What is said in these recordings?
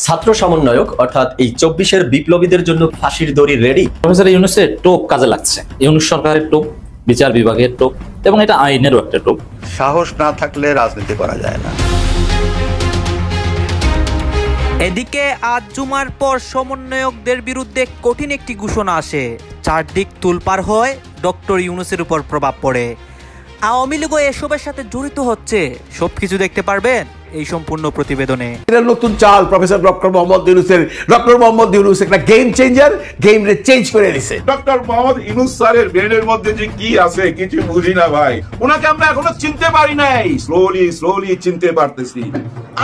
ছাত্র সমন্বয়ক অর্থাৎ এই 24-এর বিপ্লবীদের জন্য ফাঁসির দড়ি রেডি। প্রফেসর ইউনূসের টোপ কাজে লাগছে। ইউনূস সরকারের টোপ, বিচার বিভাগের টোপ এবং এটা আইনেরও একটা টোপ। সাহস না থাকলে রাজনীতি করা যায় না। এদিকে আজ জুমার পর সমন্বয়কদের বিরুদ্ধে কঠিন একটি ঘোষণা আসে। চারদিক তোলপাড় হয়, ডক্টর ইউনূসের উপর প্রভাব পড়ে। আওয়ামী লীগও এসবের সাথে জড়িত হচ্ছে। সবকিছু দেখতে পারবেন এই সম্পূর্ণ প্রতিবেদনে। এটা নতুন চাল প্রফেসর ডক্টর মোহাম্মদ ইউনূসের। ডক্টর মোহাম্মদ ইউনূস একটা গেম চেঞ্জার, গেম রে চেঞ্জ করে দিয়েছে। ডক্টর মোহাম্মদ ইউনূস স্যারের ব্রেনের মধ্যে যে কি আছে কিছু বুঝি না ভাই। ওনাকে আমরা এখনো চিনতে পারি নাই, স্লোলি চিনতে পারতেছি।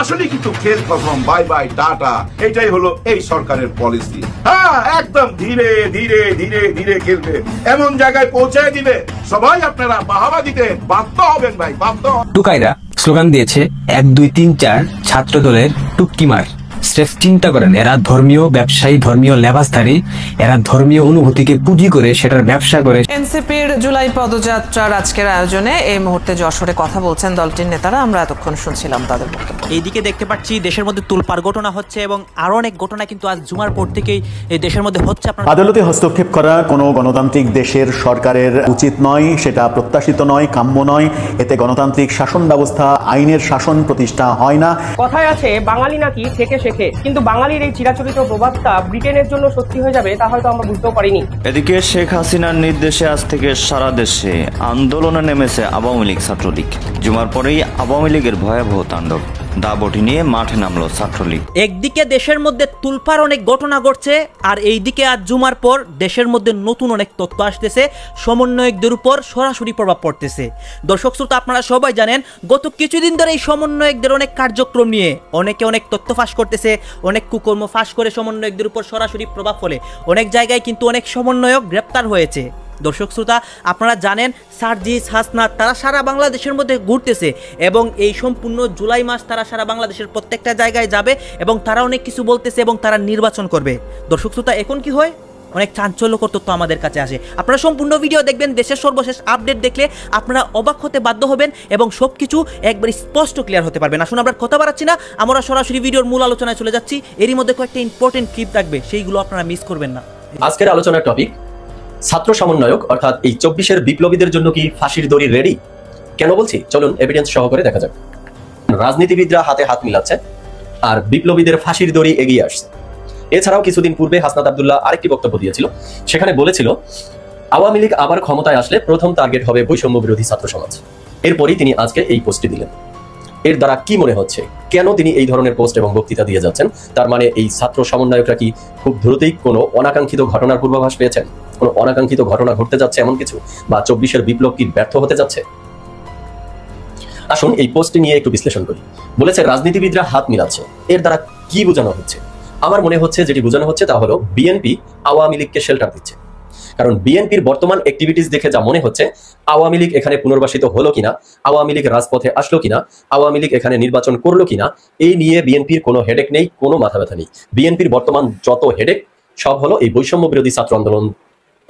আসলে কিন্তু খেল খতম, বাই বাই টাটা, এটাই হলো এই সরকারের পলিসি। হ্যাঁ, একদম ধীরে ধীরে ধীরে ধীরে খেলবে, এমন জায়গায় পৌঁছায় দিবে সবাই আপনারা বাহাবা দিতে বাধ্য হবেন ভাই, বাধ্য। টুকাইরা স্লোগান দিয়েছে 1 2 3 4 ছাত্র দলের টুক্কি মার। স্রেফ চিন্তা করেন, এরা ধর্মীয় ব্যবসায়ী, ধর্মীয় লেবাসধারী, এরা ধর্মীয় অনুভূতিকে পুঁজি করে সেটার ব্যবসা করে। এনসিপির জুলাই পদযাত্রার আজকের আয়োজনে এই মুহূর্তে যশোরে কথা বলছেন দলটির নেতারা। আমরা এতক্ষণ শুনছিলাম তাদের বক্তব্য। এইদিকে দেখতে পাচ্ছি দেশের মধ্যে তোলপাড় ঘটনা হচ্ছে এবং আরো অনেক ঘটনা কিন্তু আজ জুমার পর থেকেই এই দেশের মধ্যে হচ্ছে। আদালতে হস্তক্ষেপ করা কোনো গণতান্ত্রিক দেশের সরকারের উচিত নয়, সেটা প্রত্যাশিত নয়, কাম্য নয়। এতে গণতান্ত্রিক শাসন ব্যবস্থা, আইনের শাসন প্রতিষ্ঠা হয় না। কথায় আছে বাঙালি নাকি থেকে শেখে, কিন্তু বাঙালির এই চিরাচরিত প্রভাবটা ব্রিটেনের জন্য সত্যি হয়ে যাবে তা হয়তো আমরা বুঝতেও পারিনি। এদিকে শেখ হাসিনার নির্দেশে আজ থেকে সারা দেশে আন্দোলনে নেমেছে আওয়ামী লীগ ছাত্রলীগ। জুমার পরেই আওয়ামী লীগের ভয়াবহ তাণ্ডব, দাবটি নিয়ে মাঠে নামলো ছাত্রলীগ। একদিকে দেশের মধ্যে তুলপার অনেক ঘটনা ঘটছে, আর এইদিকে আজ জুমার পর দেশের মধ্যে নতুন অনেক তথ্য আসতেছে, সমন্বয়কদের উপর সরাসরি প্রভাব পড়তেছে। দর্শক শ্রোতা, আপনারা সবাই জানেন গত কিছুদিন ধরে এই সমন্বয়কদের অনেক কার্যক্রম নিয়ে অনেকে অনেক তথ্য ফাঁস করতেছে, অনেক কুকর্ম ফাঁস করে সমন্বয়কদের উপর সরাসরি প্রভাব ফেলে অনেক জায়গায় কিন্তু অনেক সমন্বয়ক গ্রেপ্তার হয়েছে। দর্শক শ্রোতা, আপনারা জানেন সার্জিস, হাসনাত তারা সারা বাংলাদেশের মধ্যে ঘুরতেছে এবং এই সম্পূর্ণ জুলাই মাস তারা সারা বাংলাদেশের প্রত্যেকটা জায়গায় যাবে এবং তারা অনেক কিছু বলতেছে এবং তারা নির্বাচন করবে। দর্শক শ্রোতা, এখন কি হয়, অনেক চাঞ্চল্যকর তথ্য আমাদের কাছে আসে। আপনারা সম্পূর্ণ ভিডিও দেখবেন, দেশের সর্বশেষ আপডেট দেখলে আপনারা অবাক হতে বাধ্য হবেন এবং সবকিছু একবার স্পষ্ট ক্লিয়ার হতে পারবেন। আসুন আমরা কথা বাড়াচ্ছি না, আমরা সরাসরি ভিডিওর মূল আলোচনায় চলে যাচ্ছি। এরই মধ্যে কয়েকটা ইম্পর্টেন্ট ক্লিপ থাকবে, সেইগুলো আপনারা মিস করবেন না। আজকের আলোচনার টপিক ছাত্র সমন্বয়ক অর্থাৎ এই 24-এর বিপ্লবীদের জন্য কি ফাঁসির দড়ি রেডি। কেন বলছি, চলুন এভিডেন্স সহকারে দেখা যাক। রাজনীতিবিদরা হাতে হাত মিলাচ্ছে আর বিপ্লবীদের ফাঁসির দড়ি এগিয়ে আসছে। এছাড়াও কিছুদিন পূর্বে হাসনাত আব্দুল্লাহ আরেকটি বক্তব্য দিয়েছিল, সেখানে বলেছিল আওয়ামী লীগ আবার ক্ষমতায় আসলে প্রথম টার্গেট হবে বৈষম্য বিরোধী ছাত্র সমাজ। এরপরই তিনি আজকে এই পোস্টটি দিলেন। এর দ্বারা কি মনে হচ্ছে, কেন তিনি এই ধরনের পোস্ট এবং বক্তৃতা দিয়ে যাচ্ছেন? তার মানে এই ছাত্র সমন্বয়করা কি খুব দ্রুতই কোনো অনাকাঙ্ক্ষিত ঘটনার পূর্বাভাস পেয়েছেন, কোনো অনাকাঙ্ক্ষিত ঘটনা ঘটতে যাচ্ছে এমন কিছু, বা 24-এর বিপ্লব কি ব্যর্থ হতে যাচ্ছে? আসুন এই পোস্টটি নিয়ে একটু বিশ্লেষণ করি। বলেছে রাজনীতিবিদরা হাত মিলাচ্ছে, এর দ্বারা কি বোঝানো হচ্ছে? আমার মনে হচ্ছে যেটি বোঝানো হচ্ছে তা হলো বিএনপি আওয়ামী লীগকে শেল্টার দিচ্ছে। কারণ বিএনপির বর্তমান অ্যাক্টিভিটিস দেখে যা মনে হচ্ছে, আওয়ামী লীগ এখানে পুনর্বাসিত হলো কিনা, আওয়ামী লীগ রাজপথে আসলো কিনা, আওয়ামী লীগ এখানে নির্বাচন করলো কিনা, এই নিয়ে বিএনপির কোনো হেডেক নেই, কোনো মাথা ব্যথা নেই। বিএনপির বর্তমান যত হেডেক সব হলো এই বৈষম্য বিরোধী ছাত্র আন্দোলন,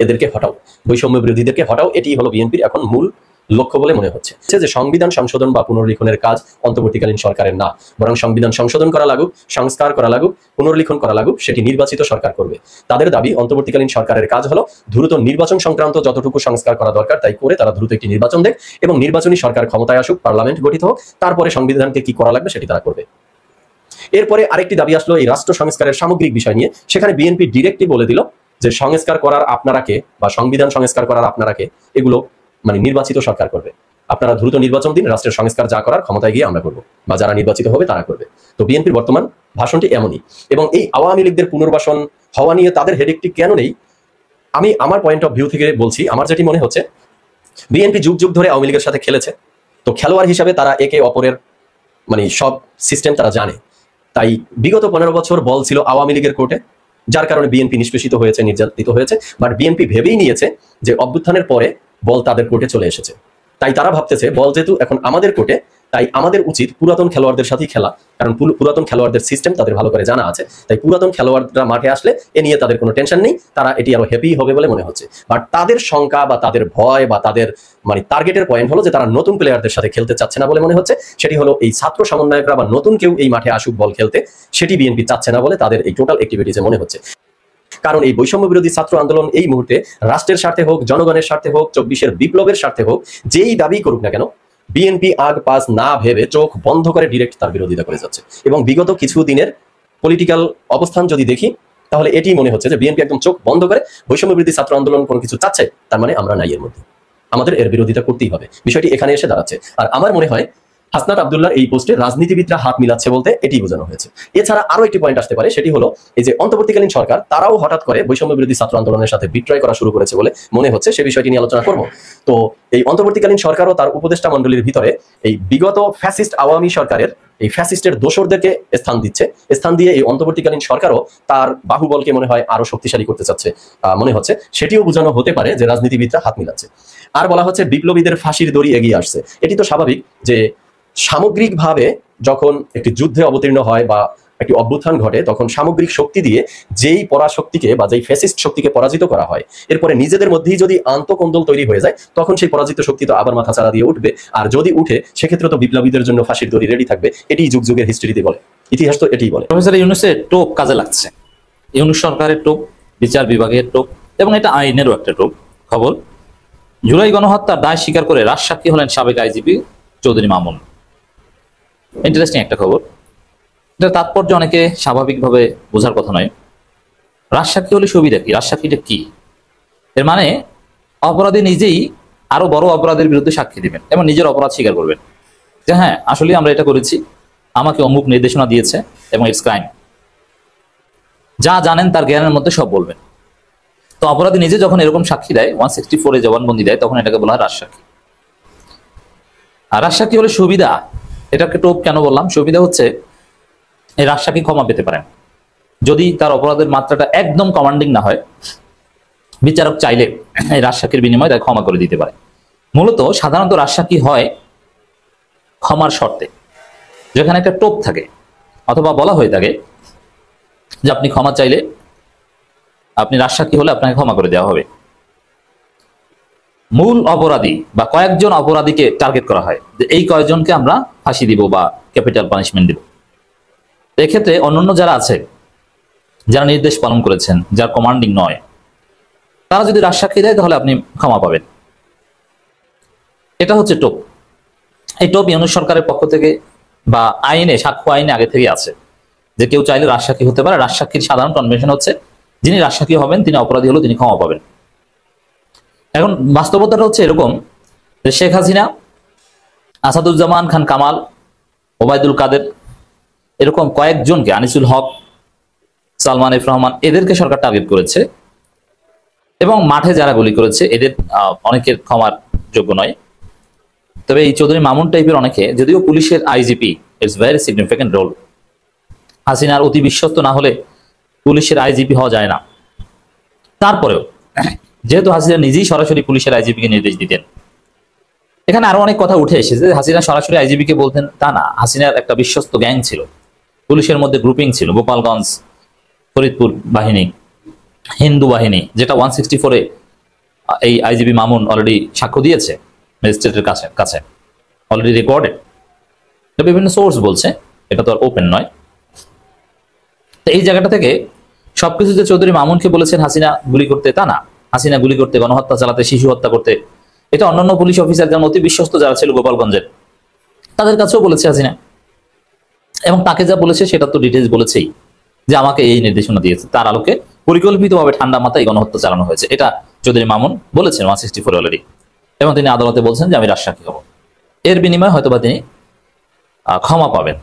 এদেরকে হটাও, বৈষম্য বিরোধীদেরকে হটাও, এটি হলো বিএনপির এখন মূল লক্ষ্য বলে মনে হচ্ছে। যে সংবিধান সংশোধন বা পুনর্লিখনের কাজ অন্তর্বর্তীকালীন সরকারের না, বরং সংবিধান সংশোধন করা লাগুক, সংস্কার করা লাগুক, পুনর্লিখন করা লাগুক, সেটি নির্বাচিত সরকার করবে। তাদের দাবি অন্তর্বর্তীকালীন সরকারের কাজ হলো দ্রুত নির্বাচন সংক্রান্ত যতটুকু সংস্কার করা দরকার তাই করে তারা দ্রুত একটি নির্বাচন দেখ এবং নির্বাচনী সরকার ক্ষমতায় আসুক, পার্লামেন্ট গঠিত হোক, তারপরে সংবিধানকে কি করা লাগবে সেটি তারা করবে। এরপরে আরেকটি দাবি আসলো এই রাষ্ট্র সংস্কারের সামগ্রিক বিষয় নিয়ে। সেখানে বিএনপি ডিরেক্টলি বলে দিল যে সংস্কার করার আপনারাকে বা সংবিধান সংস্কার করার আপনারাকে, এগুলো মানে নির্বাচিত সরকার করবে। আপনারা দ্রুত নির্বাচন দিন, রাষ্ট্রের সংস্কার যা করার ক্ষমতায় গিয়ে আমরা করবো, বা যারা নির্বাচিত হবে তারা করবে। তো বিএনপির বর্তমান ভাষণটি এমনই। এবং এই আওয়ামী লীগদের পুনর্বাসন হওয়া নিয়ে তাদের হেডেকটি কেন নেই, আমি আমার পয়েন্ট অফ ভিউ থেকে বলছি। আমার যেটি মনে হচ্ছে, বিএনপি যুগ যুগ ধরে আওয়ামী লীগের সাথে খেলেছে, তো খেলোয়াড় হিসাবে তারা একে অপরের মানে সব সিস্টেম তারা জানে। তাই বিগত 15 বছর বল ছিল আওয়ামী লীগের কোর্টে, যার কারণে বিএনপি নিষ্পেষিত হয়েছে, নির্যাতিত হয়েছে। বাট বিএনপি ভেবেই নিয়েছে যে অভ্যুত্থানের পরে বল তাদের কোর্টে চলে এসেছে, তাই তারা ভাবতেছে বল যেহেতু এখন আমাদের কোর্টে, তাই আমাদের উচিত পুরাতন খেলোয়াড়দের সাথেই খেলা, কারণ পুরাতন খেলোয়াড়দের সিস্টেম তাদের ভালো করে জানা আছে। তাই পুরাতন খেলোয়াড়রা মাঠে আসলে এ নিয়ে তাদের কোনো টেনশন নেই, তারা এটি আরো হ্যাপি হবে বলে মনে হচ্ছে। বাট তাদের শঙ্কা বা তাদের ভয় বা তাদের মানে টার্গেটের পয়েন্ট হলো যে তারা নতুন প্লেয়ারদের সাথে খেলতে চাচ্ছে না বলে মনে হচ্ছে। সেটি হলো এই ছাত্র সমন্বয়করা বা নতুন কেউ এই মাঠে আসুক বল খেলতে, সেটি বিএনপি চাচ্ছে না বলে তাদের এই টোটাল অ্যাক্টিভিটিসে মনে হচ্ছে। কারণ এই বৈষম্য বিরোধী ছাত্র আন্দোলন এই মুহূর্তে রাষ্ট্রের স্বার্থে হোক, জনগণের স্বার্থে হোক, 24-এর বিপ্লবের স্বার্থে হোক, যেই দাবি করুক না কেন, বিএনপি আগ পাস না ভেবে চোখ বন্ধ করে ডিরেক্ট তার বিরোধিতা করে যাচ্ছে। এবং বিগত কিছু দিনের পলিটিক্যাল অবস্থান যদি দেখি, তাহলে এটি মনে হচ্ছে যে বিএনপি একদম চোখ বন্ধ করে বৈষম্য বিরোধী ছাত্র আন্দোলন কোনো কিছু চাচ্ছে, তার মানে আমরা নাই এর মধ্যে, আমাদের এর বিরোধিতা করতেই হবে। বিষয়টি এখানে এসে দাঁড়াচ্ছে। আর আমার মনে হয় হাসনাত আব্দুল্লাহর এই পোস্টে রাজনীতিবিদরা হাত মিলাচ্ছে বলতে এটি বোঝানো হয়েছে। এছাড়া আরো একটি পয়েন্ট আসতে পারে, সেটি হলো এই যে অন্তর্বর্তীকালীন সরকার তারাও হঠাৎ করে বৈষম্য বিরোধী ছাত্র আন্দোলনের সাথে বিট্রয় করা শুরু করেছে বলে মনে হচ্ছে। সে বিষয়টি নিয়ে আলোচনা করব। তো এই অন্তর্বর্তীকালীন সরকারও তার উপদেষ্টা মণ্ডলীর ভিতরে এই বিগত ফ্যাসিস্ট আওয়ামী সরকারের এই ফ্যাসিস্টের দোসরদেরকে স্থান দিচ্ছে। স্থান দিয়ে এই অন্তর্বর্তীকালীন সরকারও তার বাহুবলকে মনে হয় আরো শক্তিশালী করতে চাচ্ছে মনে হচ্ছে। সেটিও বোঝানো হতে পারে যে রাজনীতিবিদরা হাত মিলাচ্ছে। আর বলা হচ্ছে বিপ্লবীদের ফাঁসির দড়ি এগিয়ে আসছে। এটি তো স্বাভাবিক যে সামগ্রিকভাবে যখন একটি যুদ্ধে অবতীর্ণ হয় বা একটি অভ্যুত্থান ঘটে, তখন সামগ্রিক শক্তি দিয়ে যেই পরাশক্তিকে বা যেই ফ্যাসিস্ট শক্তিকে পরাজিত করা হয়, এরপরে নিজেদের মধ্যেই যদি আন্তঃকন্দল তৈরি হয়ে যায়, তখন সেই পরাজিত শক্তি তো আবার মাথা চাড়া দিয়ে উঠবে। আর যদি উঠে, সেক্ষেত্রে তো বিপ্লবীদের জন্য ফাঁসির দড়ি রেডি থাকবে। এটি যুগ যুগের হিস্ট্রিতে বলে, ইতিহাস তো এটাই বলে। প্রফেসর ইউনূসের টোপ কাজে লাগছে। ইউনূস সরকারের টোপ, বিচার বিভাগের টোপ, এবং এটা আইনেরও একটা টোপ। খবর, জুলাই গণহত্যার দায় স্বীকার করে রাজসাক্ষী হলেন সাবেক আইজিপি চৌধুরী মামুন। ইন্টারেস্টিং একটা খবর। এটা তাৎপর্য অনেকে স্বাভাবিকভাবে বোঝার কথা নয়। রাজসাক্ষী হলে সুবিধা কি? রাজসাক্ষীটা কি? এর মানে অপরাধী নিজেই আরো বড় অপরাধের বিরুদ্ধে সাক্ষী দিবেন এবং নিজের অপরাধ স্বীকার করবেন যে হ্যাঁ আসলে আমরা এটা করেছি, আমাকে অমুক নির্দেশনা দিয়েছে এবং ইটস ক্রাইম। যা জানেন তার জ্ঞানের মধ্যে সব বলবেন। তো অপরাধী নিজে যখন এরকম সাক্ষী দেয়, 164 জবানবন্দি দেয়, তখন এটাকে বলা হয় রাজসাক্ষী। আর রাজসাক্ষী হলে সুবিধা, এটাকে টোপ কেন বললাম? সুবিধা হচ্ছে এই রাজসাক্ষী ক্ষমা পেতে পারেন যদি তার অপরাধের মাত্রাটা একদম কমান্ডিং না হয়। বিচারক চাইলে এই রাজসাক্ষীর বিনিময়ে তাকে ক্ষমা করে দিতে পারে। মূলত সাধারণত রাজসাক্ষী হয় ক্ষমার শর্তে, যেখানে একটা টোপ থাকে অথবা বলা হয়ে থাকে যে আপনি ক্ষমা চাইলে, আপনি রাজসাক্ষী হলে আপনাকে ক্ষমা করে দেওয়া হবে। মূল অপরাধী বা কয়েকজন অপরাধীকে টার্গেট করা হয় যে এই কয়েকজনকে আমরা ফাঁসি দিব বা ক্যাপিটাল পানিশমেন্ট দিব। এক্ষেত্রে অন্যান্য যারা আছে, যারা নির্দেশ পালন করেছেন, যারা কমান্ডিং নয়, তারা যদি রাজসাক্ষী দেয় তাহলে আপনি ক্ষমা পাবেন। এটা হচ্ছে টোপ। এই টোপ ইউনূস সরকারের পক্ষ থেকে বা আইনে, সাক্ষ্য আইনে আগে থেকে আছে যে কেউ চাইলে রাজসাক্ষী হতে পারে। রাজসাক্ষীর সাধারণ কনভেনশন হচ্ছে যিনি রাজসাক্ষী হবেন তিনি অপরাধী হলেও তিনি ক্ষমা পাবেন। এখন বাস্তবতাটা হচ্ছে এরকম যে শেখ হাসিনা, আসাদুজ্জামান খান কামাল, ওবায়দুল কাদের, এরকম কয়েকজনকে, আনিসুল হক, সালমান এফ রহমান, এদেরকে সরকার টার্গেট করেছে এবং মাঠে যারা গুলি করেছে এদের অনেকের ক্ষমার যোগ্য নয়। তবে এই চৌধুরী মামুন টাইপের অনেকে, যদিও পুলিশের IGP, it's very significant role. হাসিনার অতি বিশ্বস্ত না হলে পুলিশের আইজিপি হওয়া যায় না। তারপরেও যেহেতু হাসিনা নিজেই সরাসরি পুলিশের আইজিপিকে নির্দেশ দিতেন, এখানে আরো অনেক কথা উঠে এসেছে। হাসিনা সরাসরি আইজিপিকে বলতেন তা না, হাসিনার একটা বিশ্বস্ত গ্যাং ছিল, পুলিশের মধ্যে গ্রুপিং ছিল, গোপালগঞ্জ, ফরিদপুর বাহিনী, হিন্দু বাহিনী, যেটা 164-এ এই আইজিপি মামুন অলরেডি সাক্ষ্য দিয়েছে ম্যাজিস্ট্রেটের কাছে অলরেডি রেকর্ডেড। বিভিন্ন সোর্স বলছে, এটা তো আর ওপেন নয়। তো এই জায়গাটা থেকে সবকিছু যে চৌধুরী মামুনকে বলেছেন হাসিনা গুলি করতে, তা না। হাসিনা গুলি করতে, গণহত্যা চালাতে, শিশু হত্যা করতে, এটা অন্যান্য পুলিশ অফিসার যেমন অতি বিশ্বস্ত যারা ছিল গোপালগঞ্জের, তাদের কাছেও বলেছে হাসিনা। এবং তাকে যা বলেছে সেটা তো ডিটেলস বলেছেই যে আমাকে এই নির্দেশনা দিয়েছে, তার আলোকে পরিকল্পিতভাবে ঠান্ডা মাথায় গণহত্যা চালানো হয়েছে। এটা চৌধুরী মামুন বলেছেন 164 অলরেডি, এবং তিনি আদালতে বলছেন যে আমি রাজসাক্ষী হব। এর বিনিময়ে হয়তোবা তিনি ক্ষমা পাবেন,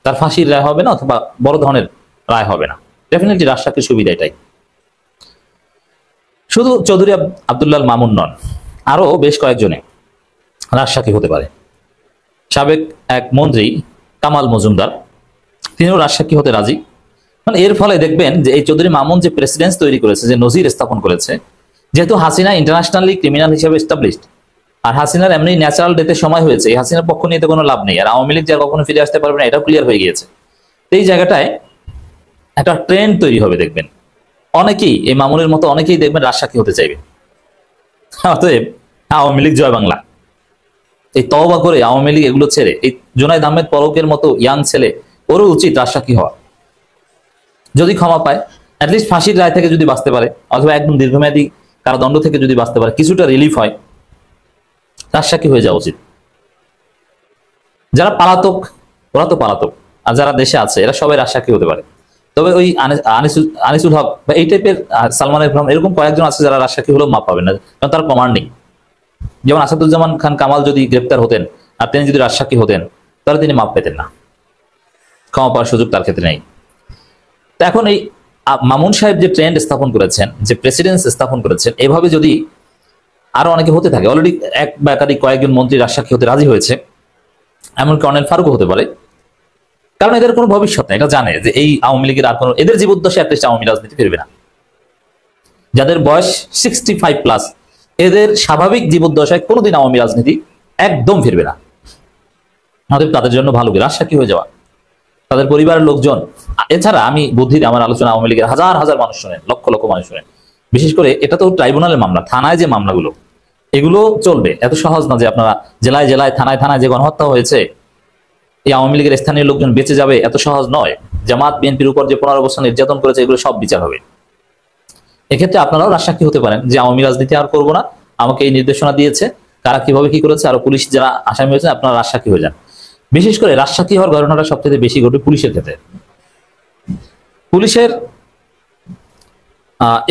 তার ফাঁসির রায় হবে না অথবা বড় ধরনের রায় হবে না। ডেফিনেটলি রাজসাক্ষীর সুবিধা এটাই। শুধু চৌধুরী আব্দুল্লাহ মামুন নন, আরো বেশ কয়েকজনে রাজসাক্ষী হতে পারে। সাবেক এক মন্ত্রী কামাল মজুমদার, তিনিও রাজসাক্ষী হতে রাজি। মানে এর ফলে দেখবেন যে এই চৌধুরী মামুন যে প্রেসিডেন্স তৈরি করেছে, যে নজির স্থাপন করেছে, যেহেতু হাসিনা ইন্টারন্যাশনালি ক্রিমিনাল হিসেবে এস্টাবলিশড, আর হাসিনার এমনি ন্যাচারাল ডেথের সময় হয়েছে, এই হাসিনার পক্ষ নিয়ে তো কোনো লাভ নেই, আর আওয়ামী লীগ যা কখনো ফিরে আসতে পারবে না এটাও ক্লিয়ার হয়ে গিয়েছে। এই জায়গাটায় একটা ট্রেন্ড তৈরি হবে, দেখবেন অনেকেই এই মামুনের মতো অনেকেই দেখবেন রাজসাক্ষী হতে চাইবে। অতএব আওয়ামী লীগ জয় বাংলা, এই তওবা করে আওয়ামী লীগ এগুলো ছেড়ে এই জুনায়েদ আহমেদ পলকের মতো ইয়াং ছেলে ওরও উচিত রাজসাক্ষী হওয়া, যদি ক্ষমা পায় অ্যাটলিস্ট ফাঁসির রায় থেকে যদি বাঁচতে পারে, অথবা একদম দীর্ঘমেয়াদী কারাদণ্ড থেকে যদি বাঁচতে পারে, কিছুটা রিলিফ হয়, রাজসাক্ষী হয়ে যাওয়া উচিত। যারা পালাতক ওরা তো পালাতক, আর যারা দেশে আছে এরা সবাই রাজসাক্ষী হতে পারে। তবে ওই আনিসুল হক বা এই টাইপের সালমান ইকরাম এরকম কয়েকজন আছে যারা রাজসাক্ষী হলেও মাপ পাবেন না, কারণ তার প্রমাণ নেই। যেমন আসাদুজ্জামান খান কামাল যদি গ্রেপ্তার হতেন আর তিনি যদি রাজসাক্ষী হতেন তাহলে তিনি মাপ পেতেন না, ক্ষমা পাওয়ার সুযোগ তার ক্ষেত্রে নেই। তো এখন এই মামুন সাহেব যে ট্রেন্ড স্থাপন করেছেন, যে প্রেসিডেন্স স্থাপন করেছেন, এভাবে যদি আরো অনেকে হতে থাকে, অলরেডি এক বা একাধিক কয়েকজন মন্ত্রী রাজসাক্ষী হতে রাজি হয়েছে, এমনকি কর্নেল ফারুকও হতে পারে, কারণ এদের কোনো ভবিষ্যৎ নেই। এটা জানে যে এই আওয়ামী লীগের আর কোনো, এদের জীবদ্দশায় অ্যাটলিস্ট আওয়ামী রাজনীতি ফিরবে না। যাদের বয়স 65+, এদের স্বাভাবিক জীবদ্দশায় কোনোদিন আওয়ামী রাজনীতি একদম ফিরবে না। আমাদের তাদের জন্য ভালো রাজসাক্ষী হয়ে যাওয়া, তাদের পরিবারের লোকজন। এছাড়া আমি বুদ্ধিতে আমার আলোচনা আওয়ামী লীগের হাজার হাজার মানুষ শোনেন, লক্ষ লক্ষ মানুষ শোনেন। বিশেষ করে এটা তো ট্রাইব্যুনালের মামলা, থানায় যে মামলাগুলো এগুলো চলবে, এত সহজ না যে আপনারা জেলায় জেলায় থানায় থানায় যে গণহত্যা হয়েছে এই আওয়ামী লীগের স্থানীয় লোকজন বেঁচে যাবে, এত সহজ নয়। জামাত বিএনপির উপর যে 15 বছর নির্যাতন করেছে এগুলো সব বিচার হবে। এক্ষেত্রে আপনারাও রাজসাক্ষী হতে পারেন যে আওয়ামী রাজনীতি আর করবো না, আমাকে এই নির্দেশনা দিয়েছে, কারা কিভাবে কি করেছে, আরো পুলিশ যারা আসামি হয়েছে আপনারা রাজসাক্ষী হয়ে যান। বিশেষ করে রাজসাক্ষী হওয়ার ঘটনাটা সবথেকে বেশি ঘটে পুলিশের ক্ষেত্রে। পুলিশের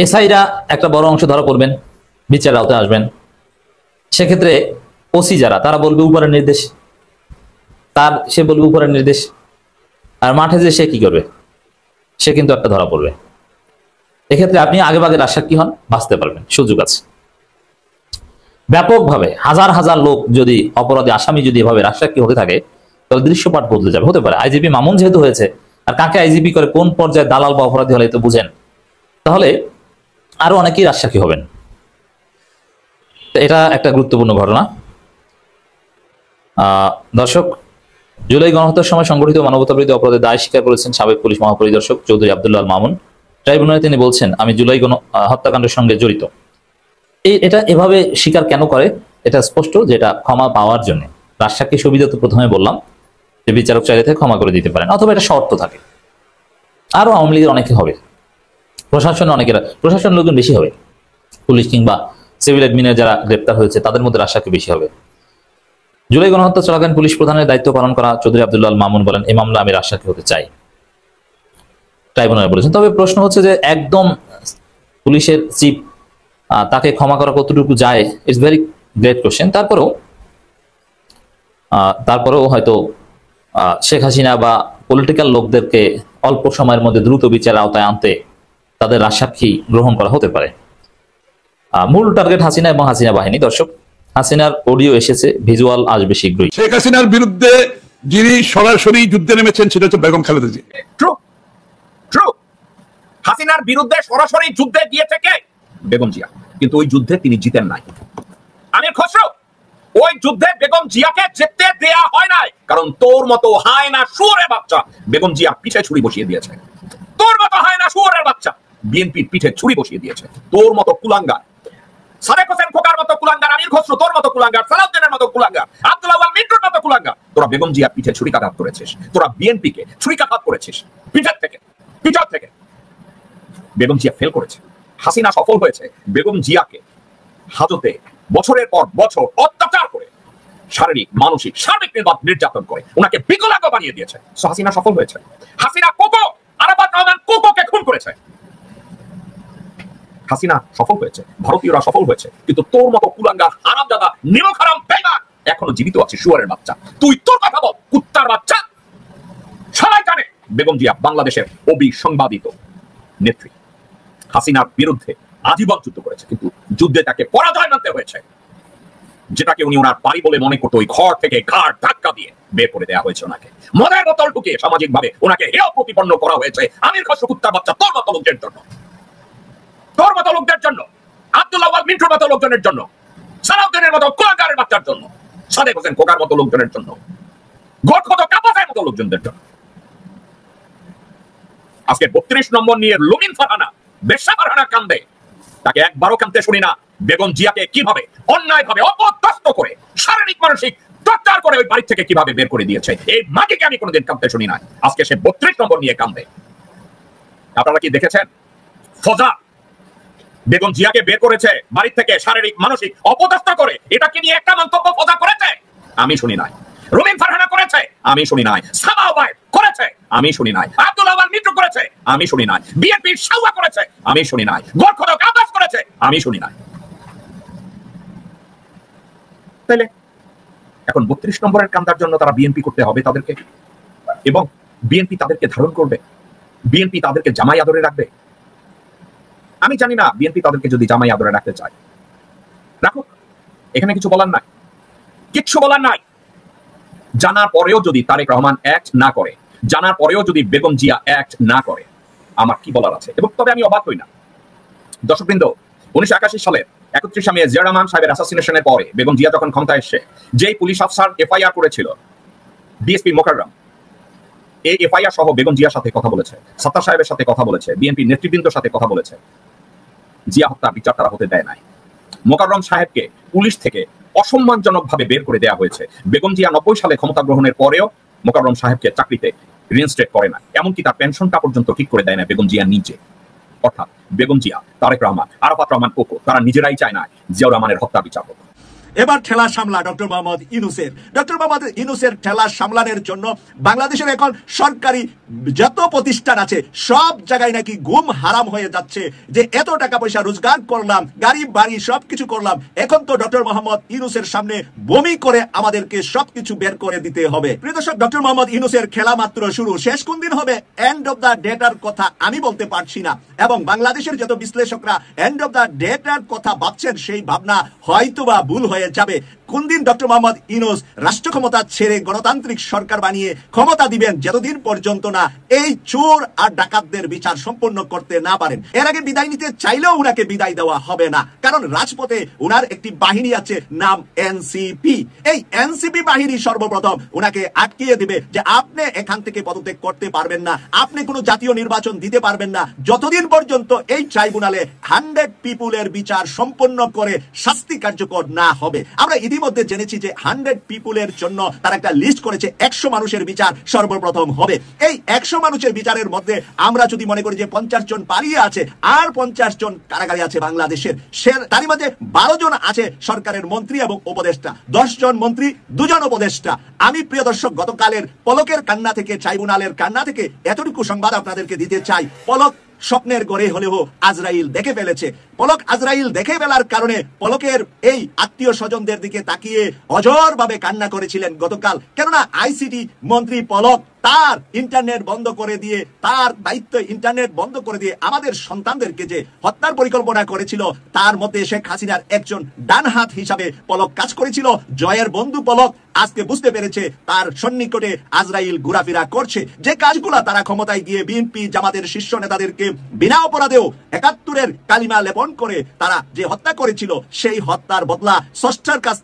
এসআইরা একটা বড় অংশ ধরা পড়বেন, বিচার আওতায় আসবেন। সেক্ষেত্রে ওসি যারা তারা বলবে উপরের নির্দেশ, সে বলবে উপরের নির্দেশ, আর মাঠে যে সে কি করবে, সে কিন্তু একটা ধরা পড়বে। এক্ষেত্রে আপনি আগে ভাগে রাজসাক্ষী হন, বাঁচতে পারবেন, সুযোগ আছে। ব্যাপকভাবে হাজার হাজার লোক যদি অপরাধী আসামি যদি এভাবে রাজসাক্ষী হতে থাকে তাহলে দৃশ্যপাট বদলে যাবে। হতে পারে আইজিপি মামুন যেহেতু হয়েছে, আর কাকে আইজিপি করে কোন পর্যায়ে দালাল বা অপরাধী হলে তো বুঝেন, তাহলে আরো অনেকেই রাজসাক্ষী হবেন। এটা একটা গুরুত্বপূর্ণ ঘটনা। দর্শক, জুলাই গণহত্যার সময় সংগঠিত মানবতাবিরোধী অপরাধের দায় স্বীকার করেছেন সাবেক পুলিশ মহাপরিদর্শক চৌধুরী আব্দুল্লাহ মামুন। ট্রাইব্যুনালে তিনি বলছেন, আমি জুলাই হত্যাকাণ্ডের সঙ্গে জড়িত। এটা এভাবে স্বীকার কেন করে? এটা স্পষ্ট যে এটা ক্ষমা পাওয়ার জন্য। রাজসাক্ষী সুবিধা তো প্রথমে বললাম যে বিচারক চাইলে থেকে ক্ষমা করে দিতে পারেন, অথবা এটা শর্ত থাকে। আরো আওয়ামী লীগের অনেকে হবে, প্রশাসনে অনেকেরা, প্রশাসন লোকজন বেশি হবে, পুলিশ কিংবা সিভিল অ্যাডমিনের যারা গ্রেপ্তার হয়েছে তাদের মধ্যে রাজসাক্ষী বেশি হবে। জুলাই গণহত্যা চলাকালীন পুলিশ প্রধানের দায়িত্ব পালন করা চৌধুরী আব্দুল্লাহ মামুন বলেন, এই মামলা আমি রাজসাক্ষী হতে চাই, ট্রাইব্যুনালে বলেছেন। তবে প্রশ্ন হচ্ছে যে একদম পুলিশের চিফ, তাকে ক্ষমা করা কতটুকু যায়, ইটস ভেরি গ্রেট কোশ্চেন। তারপরেও হয়তো শেখ হাসিনা বা পলিটিক্যাল লোকদেরকে অল্প সময়ের মধ্যে দ্রুত বিচার আওতায় আনতে তাদের রাজসাক্ষী গ্রহণ করা হতে পারে। মূল টার্গেট হাসিনা এবং হাসিনা বাহিনী। দর্শক, হাসিনার অডিও এসেছে, ভিজুয়াল আসবে শীঘ্রই। শেখ হাসিনার বিরুদ্ধে যিনি সরাসরি যুদ্ধে নেমেছেন সেটা হচ্ছে বেগম খালেদা জিয়া। ট্রু, হাসিনার বিরুদ্ধে সরাসরি যুদ্ধে গিয়েছে কে? বেগম জিয়া। কিন্তু ওই যুদ্ধে তিনি জিতেন নাই। আমির খসরু, ওই যুদ্ধে বেগম জিয়াকে জিততে দেয়া হয় নাই, কারণ তোর মতো হায়না শুয়োরের বাচ্চা বেগম জিয়ার পিঠে ছুরি বসিয়ে দিয়েছে। তোর মতো হায়না শুয়োরের বাচ্চা বিএনপির পিঠে ছুরি বসিয়ে দিয়েছে। তোর মতো কুলাঙ্গার, সাদেক হোসেন খোকার মতো কুলাঙ্গার, আমির খসরু তোর মতো কুলাঙ্গার, সালাউদ্দিনের মতো কুলাঙ্গার, আব্দুল আওয়াল মিন্টুর মতো কুলাঙ্গার, তোরা বেগম জিয়ার পিঠে ছুরিকাঘাত করেছিস। তোরা বিএনপিকে ছুরিকাঘাত করেছিস পিঠের থেকে, পিছন থেকে। বেগম জিয়া ফেল করেছে, হাসিনা সফল হয়েছে। বেগম জিয়াকে হাজতে বছরের পর বছর অত্যাচার করে, শারীরিক মানসিক সার্বিক নির্যাতন করে ওনাকে বিকলাঙ্গ বানিয়ে দিয়েছে। হাসিনা সফল হয়েছে। হাসিনা কোকো, আরাফাত রহমান কোকোকে খুন করেছে। হাসিনা সফল হয়েছে, ভারতীয়রা সফল হয়েছে, কিন্তু তোর মতো কুলাঙ্গার হারামজাদা নিমক হারাম বেঈমান এখনো জীবিত আছে, শুয়োরের বাচ্চা। তুই তোর কথা বল, কুত্তার বাচ্চা। সবাই জানে বেগম জিয়া বাংলাদেশের অবিসংবাদিত নেত্রী। হাসিনার বিরুদ্ধে আজীবন যুদ্ধ করেছে, কিন্তু যুদ্ধে তাকে পরাজয় মানতে হয়েছে। যেটাকে উনি ওনার বাড়ি বলে মনে করতো, ওই ঘর থেকে ঘাড় ধাক্কা দিয়ে বের করে দেওয়া হয়েছে ওনাকে। মদের বোতল ঢুকিয়ে সামাজিক ভাবে ওনাকে হেয় প্রতিপন্ন করা হয়েছে। আমির খসরু কুত্তার বাচ্চা তোর মতো লোকদের জন্য, তোর মতো লোকদের জন্য, আব্দুল আওয়াল মিন্টুর মতো লোকজনের জন্য, সালাউদ্দিনের মতো কোলাগারের বাচ্চার জন্য, সাদেক হোসেন খোকার মতো লোকজনের জন্য, গটগদ কাপাসের মতো লোকজনদের জন্য। আজকে 32 নম্বর নিয়ে লুমিন ফারহানা, বেশ্যা ফারহানা কান্দে, তাকে একবারও কান্দতে শুনি না। বেগম জিয়াকে কিভাবে অন্যায়ভাবে অপদস্থ করে শারীরিক মানসিক টর্চার করে ওই বাড়ি থেকে কিভাবে বের করে দিয়েছে, এই মাটিকে আমি কোনোদিন কাঁদতে শুনি না। আজকে সে 32 নম্বর নিয়ে কান্দে। আপনারা কি দেখেছেন ফজা বেগম জিয়াকে বের করেছে বাড়ি থেকে শারীরিক মানসিক অপদস্থ করে? এটা কি নিয়ে একটা মন্তব্য ফজা করেছে? আমি শুনি নাই। রুমিন ফারহানা করেছে? আমি শুনি নাই। সাবা ওবায়েদ করেছে? আমি শুনি নাই। আব্দুল আওয়াল মিত্র করেছে? আমি শুনি নাই। বিএনপির শাওয়া করেছে? আমি শুনি নাই। গোরখদক আব্বাস করেছে? আমি শুনি নাই। তাইলে এখন 32 নম্বরের কান্দার জন্য তারা বিএনপি করতে হবে তাদেরকে, এবং বিএনপি তাদেরকে ধারণ করবে, বিএনপি তাদেরকে জামাই আদরে রাখবে। আমি জানি না বিএনপি তাদেরকে যদি জামাই আদরে রাখতে চায় রাখুক, এখানে কিছু বলার নাই, কিচ্ছু বলার নাই। জানার পরেও যদি তারেক রহমান অ্যাক্ট না করে, জানার পরেও যদি বেগম জিয়া অ্যাক্ট না করে, আমার কি বলার আছে? এবং তবে আমি অবাক হই না। দর্শকবৃন্দ, 1981 সালের 31 মে জিয়া রহমান সাহেবের অ্যাসাসিনেশনের পরে বেগম জিয়া যখন ক্ষমতায় এসে যেই পুলিশ অফিসার এফআইআর করেছিল, ডিএসপি মোকাররম, এই এফআইআর সহ বেগম জিয়ার সাথে কথা বলেছে, সাত্তার সাহেবের সাথে কথা বলেছে, বিএনপি নেতৃবৃন্দের সাথে কথা বলেছে। জিয়া হত্যার বিচার তারা হতে দেয় নাই। মোকাররম সাহেবকে পুলিশ থেকে অসম্মানজনকভাবে বের করে দেওয়া হয়েছে। বেগম জিয়া 90 সালে ক্ষমতা গ্রহণের পরেও মোকাররম সাহেবকে চাকরিতে রিইনস্টেট করে না, এমনকি তার পেনশনটা পর্যন্ত ঠিক করে দেয় না বেগম জিয়া নিজে। অর্থাৎ বেগম জিয়া, তারেক রহমান, আরাফাত রহমান কোকো তারা নিজেরাই চায় না জিয়াউর রহমানের হত্যা বিচার হোক। এবার ঠেলা সামলা ডক্টর মোহাম্মদ ইউনূসের। ডক্টর মোহাম্মদ ইউনূসের ঠেলা সামলানোর জন্য বাংলাদেশের এখন সরকারি যত প্রতিষ্ঠান আছে সব জায়গায় নাকি ঘুম হারাম হয়ে যাচ্ছে, যে এত টাকা পয়সা রোজগার করলাম, গাড়ি বাড়ি সবকিছু করলাম, এখন তো ডক্টর মোহাম্মদ ইউনূসের সামনে বমি করে আমাদেরকে সবকিছু বের করে দিতে হবে। প্রিয় দর্শক, ডক্টর মোহাম্মদ ইউনূসের খেলা মাত্র শুরু, শেষ কোন দিন হবে এন্ড অফ দ্য ডেটার কথা আমি বলতে পারছি না। এবং বাংলাদেশের যত বিশ্লেষকরা এন্ড অফ দ্য ডেটার কথা ভাবছেন সেই ভাবনা হয়তোবা ভুল হয়ে যাবে। কোন দিন ডক্টর মোহাম্মদ ইউনূস রাষ্ট্র ক্ষমতা ছেড়ে গণতান্ত্রিক সরকার বানিয়ে ক্ষমতা দিবেন, যতদিন পর্যন্ত না এই চোর আর ডাকাতদের বিচার সম্পন্ন করতে না পারেন। এর আগে বিদায় নিতে চাইলেও উনাকে বিদায় দেওয়া হবে না, কারণ রাজপথে উনার একটি বাহিনী আছে, নাম এনসিপি। এই এনসিপি বাহিনী সর্বপ্রথম উনাকে আটকিয়ে দিবে যে আপনি এখান থেকে পদত্যাগ করতে পারবেন না, আপনি কোনো জাতীয় নির্বাচন দিতে পারবেন না, যতদিন পর্যন্ত এই ট্রাইব্যুনালে 100 পিপুলের বিচার সম্পন্ন করে শাস্তি কার্যকর না হবে। আমরা ইতিমধ্যে জেনেছি যে 100 পিপুলের জন্য তারা একটা লিস্ট করেছে, 100 মানুষের বিচার সর্বপ্রথম হবে। এই 100 মানুষের বিচারের মধ্যে আমরা যদি মনে করি যে 50 জন পালিয়ে আছে আর 50 জন কারাগারে আছে বাংলাদেশের, তারই মধ্যে 12 জন আছে সরকারের মন্ত্রী এবং উপদেষ্টা, 10 জন মন্ত্রী 2 জন উপদেষ্টা। আমি প্রিয় দর্শক গতকালের পলকের কান্না থেকে, ট্রাইব্যুনালের কান্না থেকে এতটুকু সংবাদ আপনাদেরকে দিতে চাই। পলক স্বপ্নের ঘরে হলেও আজরাইল দেখে ফেলেছে। পলক আজরাইল দেখে ফেলার কারণে পলকের এই আত্মীয় স্বজনদের দিকে তাকিয়ে অঝোর ভাবে কান্না করেছিলেন গতকাল। কেননা আইসিটি মন্ত্রী পলক তার ইন্টারনেট বন্ধ করে দিয়ে, তার দায়িত্ব ইন্টারনেট বন্ধ করে দিয়ে আমাদের সন্তানদেরকে যে হত্যার পরিকল্পনা করেছিল, তার মধ্যে শেখ হাসিনার একজন ডান হাত হিসাবে পলক কাজ করেছিল। জয়ের বন্ধু পলক আজকে বুঝতে পেরেছে তার সন্নিকটে আজরাইল ঘোরাফেরা করছে। যে কাজগুলা তারা ক্ষমতায় গিয়ে বিএনপি জামাতের শীর্ষ নেতাদেরকে বিনা অপরাধেও 71-এর কালিমা লেপন করে তারা যে হত্যা করেছিল, সেই হত্যার বদলা স্রষ্টার কাছ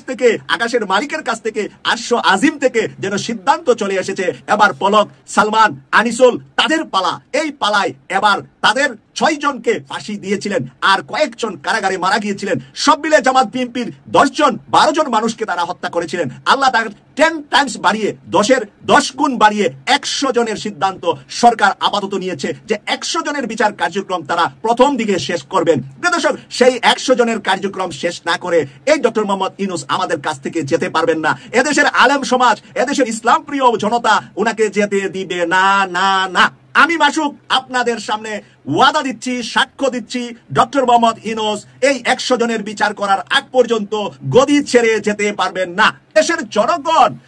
থেকে, আকাশের মালিকের কাছ থেকে, আরশ আজিম থেকে যেন সিদ্ধান্ত চলে এসেছে। এবার পলক, সালমান, আনিসুল তাদের পালা। এই পালায় এবার তাদের 6 জনকে ফাঁসি দিয়েছিলেন আর কয়েকজন কারাগারে মারা গিয়েছিলেন। সব মিলে জামাত বিএনপির 10 জন 12 জন মানুষকে তারা হত্যা করেছিলেন। আল্লাহ তার 10 টাইমস বাড়িয়ে, 10 গুণ বাড়িয়ে 100 জনের সিদ্ধান্ত সরকার আপাতত নিয়েছে যে 100 জনের বিচার কার্যক্রম তারা প্রথম দিকে শেষ করবেন। দর্শক, সেই 100 জনের কার্যক্রম শেষ না করে এই ডক্টর মোহাম্মদ ইউনূস আমাদের কাছ থেকে যেতে পারবেন না। এদেশের আলেম সমাজ, এদেশের ইসলাম প্রিয় জনতা উনাকে যেতে দিবে না, না, না। আমি মাসুক আপনাদের সামনে ওয়াদা দিচ্ছি, সাক্ষ্য দিচ্ছি, ডক্টর মোহাম্মদ ইউনূস এই 100 জনের বিচার করার আগ পর্যন্ত গদি ছেড়ে যেতে পারবেন না।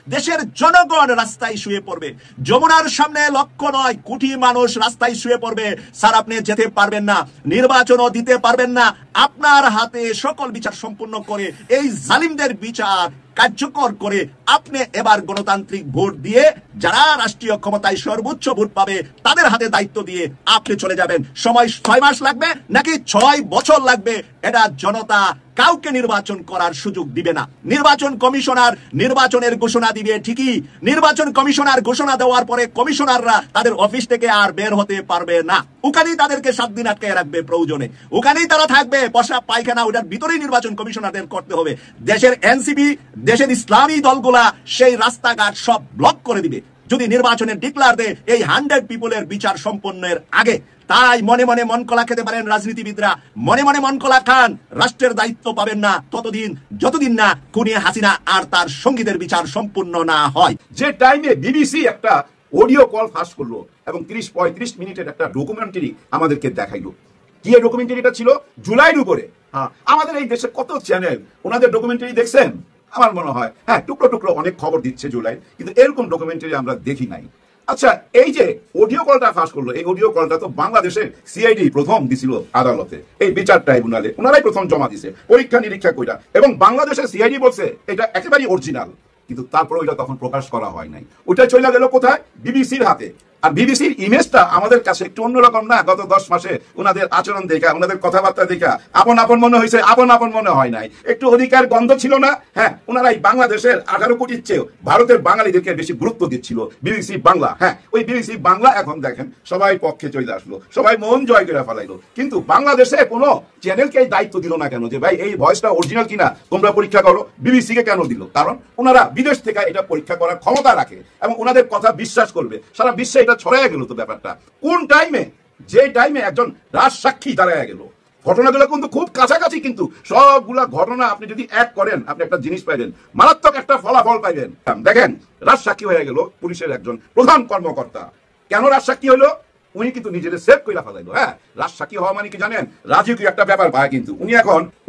দেশের জনগণ রাস্তায় শুয়ে পড়বে। যমুনার সামনে লক্ষ নয় কোটি মানুষ রাস্তায় শুয়ে পড়বে। স্যার, আপনি যেতে পারবেন না, নির্বাচনও দিতে পারবেন না। আপনার হাতে সকল বিচার সম্পূর্ণ করে এই জালিমদের বিচার কার্যকর করে আপনি এবার গণতান্ত্রিক ভোট দিয়ে যারা রাষ্ট্রীয় ক্ষমতায় সর্বোচ্চ ভোট পাবে তাদের হাতে দায়িত্ব দিয়ে আপনি চলে যাবেন। সময় 6 মাস লাগবে নাকি 6 বছর লাগবে, এটা জনতা কাউকে নির্বাচন করার সুযোগ দিবে না। নির্বাচন কমিশনার নির্বাচনের ঘোষণা দিবে ঠিকই, নির্বাচন কমিশনার ঘোষণা দেওয়ার পরে কমিশনাররা তাদের অফিস থেকে আর বের হতে পারবে না। ওখানেই তাদেরকে 7 দিন আটকে রাখবে প্রয়োজনে, ওখানেই তারা থাকবে, বসা পায়খানা ওটার ভিতরেই নির্বাচন কমিশনারদের করতে হবে। দেশের এনসিপি, দেশের ইসলামী দলগুলা সেই রাস্তাঘাট সব ব্লক করে দিবে যদি নির্বাচনের ডিক্লার দেয় এই 100 পিপলের বিচার সম্পন্নের আগে। তাই মনে মনে মন কলা খেতে পারেন রাজনীতিবিদরা, মনে মনে মন কলা খান, রাষ্ট্রের দায়িত্ব পাবেন না ততদিন যতদিন না খুনি হাসিনা আর তার সঙ্গীদের বিচার সম্পূর্ণ না হয়। যে টাইমে বিবিসি একটা অডিও কল ফাঁস করলো এবং 30-35 মিনিটের একটা ডকুমেন্টারি আমাদেরকে দেখাইলো। কি এই ডকুমেন্টারিটা ছিল? জুলাইয়ের উপরে। হ্যাঁ, আমাদের এই দেশে কত চ্যানেল ওনাদের ডকুমেন্টারি দেখছেন? আমার মনে হয় হ্যাঁ, টুকরো টুকরো অনেক খবর দিচ্ছে জুলাই, কিন্তু এরকম ডকুমেন্টারি আমরা দেখি নাই। আচ্ছা, এই যে অডিও কলটা ফাঁস করলো, এই অডিও কলটা তো বাংলাদেশের সিআইডি প্রথম দিছিল আদালতে, এই বিচার ট্রাইব্যুনালে ওনারাই প্রথম জমা দিছে পরীক্ষা নিরীক্ষা কইরা, এবং বাংলাদেশের সিআইডি বলছে এটা একেবারেই অরিজিনাল, কিন্তু তারপরে ওইটা তখন প্রকাশ করা হয় নাই। ওটা চলে গেল কোথায়? বিবিসির হাতে। আর বিবিসির ইমেজটা আমাদের কাছে একটু অন্যরকম না? গত 10 মাসে ওনাদের আচরণ দেখা, ওনাদের কথাবার্তা দেখা আপন আপন মনে হয়েছে, আপন আপন মনে হয় নাই। একটু অধিকার গন্ধ ছিল না? হ্যাঁ, ওনারাই বাংলাদেশের 18 কোটির চেয়ে ভারতের বাঙালিদেরকে বেশি গুরুত্ব দিচ্ছিল বিবিসি বাংলা। হ্যাঁ, ওই বিবিসি বাংলা এখন দেখেন সবাই পক্ষে চলে আসলো, সবাই মন জয় করে ফেলাইলো, কিন্তু বাংলাদেশে কোনো চ্যানেলকে এই দায়িত্ব দিল না কেন যে ভাই এই ভয়েসটা অরিজিনাল কিনা তোমরা পরীক্ষা করো? বিবিসি কে কেন দিল? কারণ ওনারা বিদেশ থেকে এটা পরীক্ষা করার ক্ষমতা রাখে এবং ওনাদের কথা বিশ্বাস করবে সারা বিশ্বে। এটা ছড়াইয়া গেল তো ব্যাপারটা কোন টাইমে? যে টাইমে একজন রাজসাক্ষী দাঁড়াইয়া গেল। ঘটনাগুলো কিন্তু খুব কাছাকাছি, কিন্তু সবগুলা ঘটনা আপনি যদি এক করেন আপনি একটা জিনিস পাইবেন, মারাত্মক একটা ফলাফল পাইবেন। দেখেন, রাজসাক্ষী হয়ে গেল পুলিশের একজন প্রধান কর্মকর্তা। কেন রাজসাক্ষী হলো? উনি কিন্তু নিজের সেভ কইরা ফেলাইলো। হ্যাঁ, রাজসাক্ষী হওয়া মানে কি জানেন? রাজকীয় একটা ব্যাপার ভাই, কিন্তু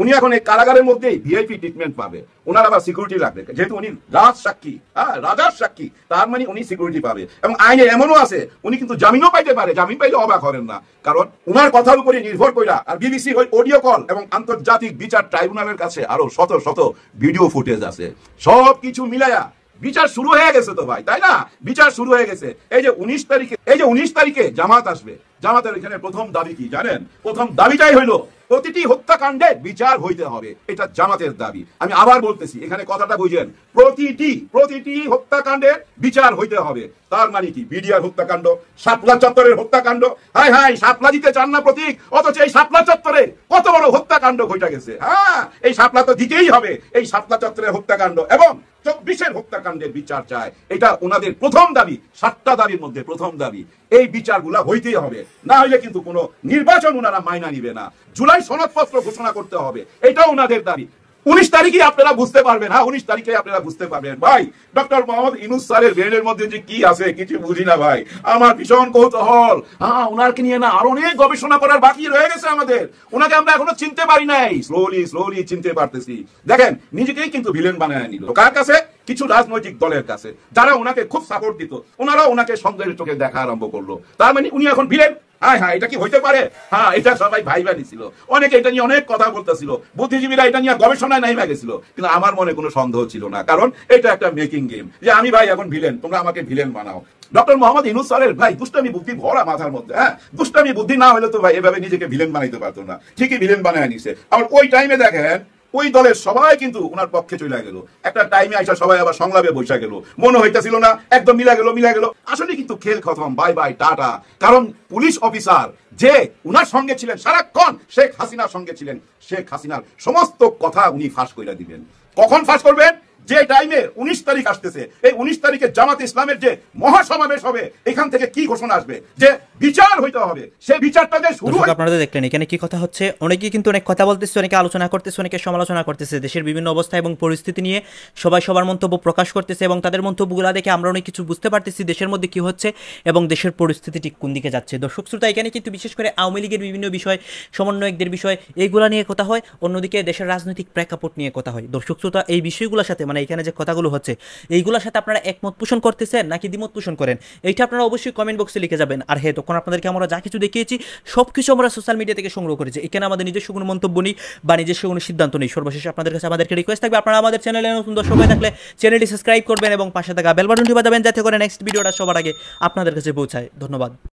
উনি এখন এই কারাগারের মধ্যেই ভিআইপি ট্রিটমেন্ট পাবে। ওনার আবার সিকিউরিটি লাগবে, যেহেতু উনি রাজসাক্ষী, হ্যাঁ রাজার সাক্ষী, তার মানে উনি সিকিউরিটি পাবে। এবং আইনে এমনও আছে উনি কিন্তু জামিনও পাইতে পারে, জামিন পাইলে অবাক হবেন না, কারণ উনার কথার উপরে নির্ভর কইরা আর বিবিসি অডিও কল এবং আন্তর্জাতিক বিচার ট্রাইব্যুনালের কাছে আরো শত শত ভিডিও ফুটেজ আছে। সব কিছু মিলায়া বিচার শুরু হয়ে গেছে তো ভাই, তাই না? বিচার শুরু হয়ে গেছে। এই যে 19 তারিখে জামাত আসবে, জামাতের এখানে প্রথম দাবি কি জানেন? প্রথম দাবিটাই হইলো প্রতিটি হত্যাকাণ্ডে বিচার হইতে হবে, এটা জামাতের দাবি। আমি আবার বলতেছি, এখানে কথাটা বুঝেন, প্রতিটি হত্যাকাণ্ডের বিচার হইতে হবে। তার মানে কি? বিডিআর হত্যাকাণ্ড, শাপলা চত্বরের হত্যাকাণ্ড, হাই শাপলা দিতে চান না প্রতীক, অথচ এই শাপলা চত্বরে কত বড় হত্যাকাণ্ড ঘটে গেছে। হ্যাঁ, এই শাপলা তো দিতেই হবে, এই শাপলা চত্বরের হত্যাকাণ্ড এবং 24 হত্যাকাণ্ডের বিচার চায়। এটা ওনাদের প্রথম দাবি, 7টা দাবির মধ্যে প্রথম দাবি। এই বিচারগুলা হইতেই হবে, না হইলে কিন্তু কোনো নির্বাচন ওনারা মাইনা নিবে না। জুলাই সনদপত্র ঘোষণা করতে হবে, এটা ওনাদের দাবি। 19 তারিখে আপনারা বুঝতে পারবেন। হ্যাঁ, 19 তারিখে আপনারা বুঝতে পারবেন। ভাই, ডক্টর মোহাম্মদ ইউনূস স্যারের ব্রেনের মধ্যে যে কি আছে কিছু বুঝি না ভাই, আমার ভীষণ কৌতূহল। হ্যাঁ, ওনাকে নিয়ে না আরো অনেক গবেষণা করার বাকি রয়ে গেছে আমাদের। ওনাকে আমরা এখনো চিনতে পারি নাই, স্লোলি চিনতে পারতেছি। দেখেন, নিজেকেই কিন্তু ভিলেন বানায় নিল। কার কাছে? কিছু রাজনৈতিক দলের কাছে, যারা ওনাকে খুব সাপোর্ট দিত, ওনারা ওনাকে সন্দেহের চোখে দেখা আরম্ভ করলো। তার মানে উনি এখন ভিলেন। হ্যাঁ, এটা কি হইতে পারে? হ্যাঁ, এটা সবাই ভাইবা দিছিল, অনেকে এটা নিয়ে অনেক কথা বলতেছিল, বুদ্ধিজীবীরা এটা নিয়ে গবেষণায় নাইবা গেছিল, কিন্তু আমার মনে কোনো সন্দেহ ছিল না, কারণ এটা একটা মেকিং গেম, যে আমি ভাই এখন ভিলেন, তোমরা আমাকে ভিলেন বানাও। ডক্টর মোহাম্মদ ইউনূস স্যারের ভাই দুষ্টামি বুদ্ধি ভরা মাথার মধ্যে। হ্যাঁ, দুষ্টামি বুদ্ধি না হলে তো ভাই এভাবে নিজেকে ভিলেন বানাইতে পারতো না, ঠিকই ভিলেন বানায় নিছে। আর ওই টাইমে দেখেন ওই দলের সবাই কিন্তু ওনার পক্ষে চলে গেল। একটা টাইমে আইসা সবাই আবার সংলাপে বসে গেল, মনে হইতেছিল না একদম মিলা গেল। আসলে কিন্তু খেল খতম, বাই বাই টাটা। কারণ পুলিশ অফিসার যে উনার সঙ্গে ছিলেন সারাক্ষণ, শেখ হাসিনার সঙ্গে ছিলেন, শেখ হাসিনার সমস্ত কথা উনি ফাঁস কইরা দিবেন। কখন ফাঁস করবেন? যে টাইমে 19 তারিখ আসতেছে, এই 19 তারিখে জামাত ইসলামের যে মহাসমাবেশ হবে, এখান থেকে কি ঘোষণা আসবে যে বিচার হইতে হবে, সেই বিচারটা যে শুরু হয়। আপনারা দেখলেন এখানে কি কথা হচ্ছে। অনেকেই কিন্তু অনেক কথা বলতেছে, অনেকে আলোচনা করতেছে, অনেকে সমালোচনা করতেছে দেশের বিভিন্ন অবস্থা এবং পরিস্থিতি নিয়ে। সবাই সবার মন্তব্য প্রকাশ করতেছে এবং তাদের মন্তব্যগুলো দেখে আমরা অনেক কিছু বুঝতে পারতেছি দেশের মধ্যে কি হচ্ছে এবং দেশের পরিস্থিতি ঠিক কোন দিকে যাচ্ছে। দর্শক শ্রোতা, এখানে কিন্তু বিশেষ করে আওয়ামী লীগের বিভিন্ন বিষয়, সমন্বয়কদের বিষয়, এইগুলা নিয়ে কথা হয়, অন্যদিকে দেশের রাজনৈতিক প্রেক্ষাপট নিয়ে কথা হয়। দর্শক শ্রোতা, এই বিষয়গুলোর সাথে মানে এখানে যে কথাগুলো হচ্ছে এইগুলোর সাথে আপনারা একমত পোষণ করতেছেন নাকি দ্বিমত পোষণ করেন, এইটা আপনারা অবশ্যই কমেন্ট বক্সে লিখে যাবেন। আর হ্যাঁ, তখন আপনাদেরকে আমরা যা কিছু দেখিয়েছি সব কিছু আমরা সোশ্যাল মিডিয়া থেকে সংগ্রহ করেছি, এখানে আমাদের নিজস্ব কোনো মন্তব্য নেই বা নিজস্ব কোনো সিদ্ধান্ত নেই। সর্বশেষে আপনাদের কাছে আমাদেরকে রিকোয়েস্ট থাকবে, আপনারা আমাদের চ্যানেলে নতুন দর্শক হয়ে থাকলে চ্যানেলটি সাবস্ক্রাইব করবেন এবং পাশে থাকা বেল বাটনটি বাজাবেন, যাতে করে নেক্সট ভিডিওটা সবার আগে আপনাদের কাছে পৌঁছায়। ধন্যবাদ।